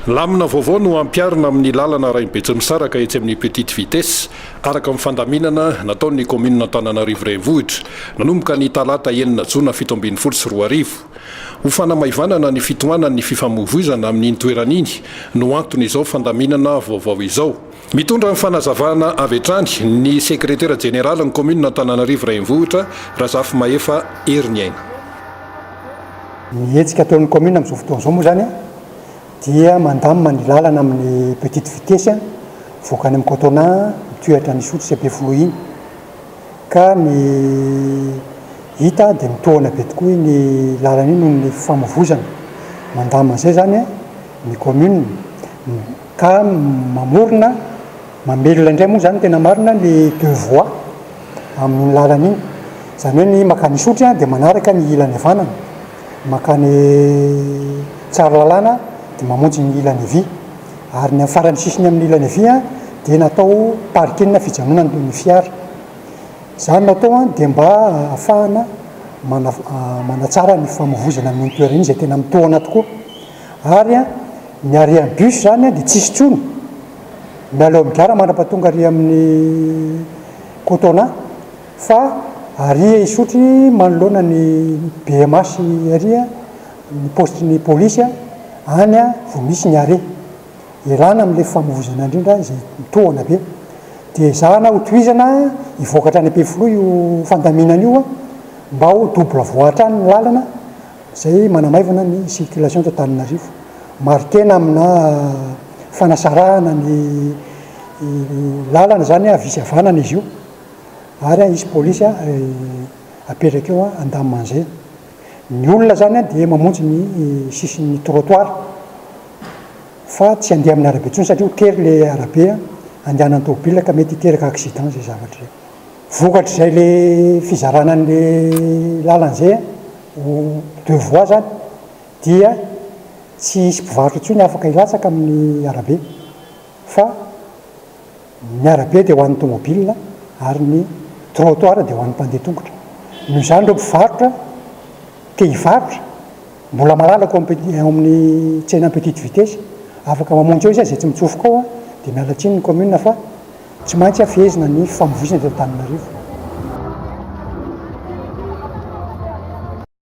Lamina vaovao no ampiarina amin'ny lalana Raimbetsimisaraka etsy amin'ny petite vitesse araka amin'ny fandaminana nataon'ny commune Antananarivo renivohitra nanomboka ny talata 9 Jona 17 sy 2000. Ho fanamaivanana ny fitohanan'ny fifamoivoizana amin'iny toeran'iny no anton'izao fandaminana vaovao izao. Mitondra ny fanazavana avy hatrany ny sekretera jenerala ny commune Antananarivo renivohitra Razafy Maefa Herniaina. Ny hetsika ataon'ny commune amin'izao fotoana izao moa zany dia mandamina ny lalana amin'ny petite vitesse voakany amin'ny Cotontin mitoetra ny sotro sy Befoloy iny ka ny hita dia mitohana be tokoa ny lalana iny noho ny fifamoivoizana. Mandamina izay zany ny commune ka mamorona mamelona indray moa zany tena marina ny deux voies amin'ny lalana iny, zany hoe ny makany sotro dia manaraka ny ilany havanana, makany tsara lalana dia mamonjy ny ilany havia, ary ny farany sisiny amin'ny ilany havia dia natao parking fijanonana ny fiara. Izany natao dia mba ahafahana manatsara ny fifamoivoizana amin'ny toerana iny izay tena mitohana tokoa, ary ny arena bus zany dia tsisy tsony mialao amin'ny gara mandrapatonga ary amin'ny Cotontin fa ary isotry manoloana ny BMS ary ny postin'ny polisy any vao misy ny are ilana amin'ilay fifamoivoizana indrindra izay mitohana be, dia zahana ho tohizana hivoaka hatrany Befoloy io fandaminana io mba ho double voie hatrany ny lalana izay manamaivana ny circulation eto Antananarivo. Marikena amina fanasarahana ny lalana zany visy havanana izy io, ary isy polisy apetraka eo andamina an'izay. Ny olona zany dia mamonjy ny sisin'ny trottoir fa tsy handeha amin'ny arabe intsony satria kely le arabe andehanan'ny tômôbila ka mety hiteraka accident zay zavatra zay. Vokatra izay le fizarana an'le lalana izay deux voies zany dia tsy hisy mpivarotra intsony afaka hilatsaka amin'ny arabe fa ny arabe dia ho an'ny tômôbila ary ny trottoir dia ho an'ny mpandeha tongotra. Noho izany ireo mpivarotra te hivarotra mbola malalaka amin'ny tsena petite vitesse afaka mamonjy eo izy izay tsy mitsofoka ao dia miala tsiny ny commune fa tsy maintsy afehezina ny fifamoivoizana eto Antananarivo.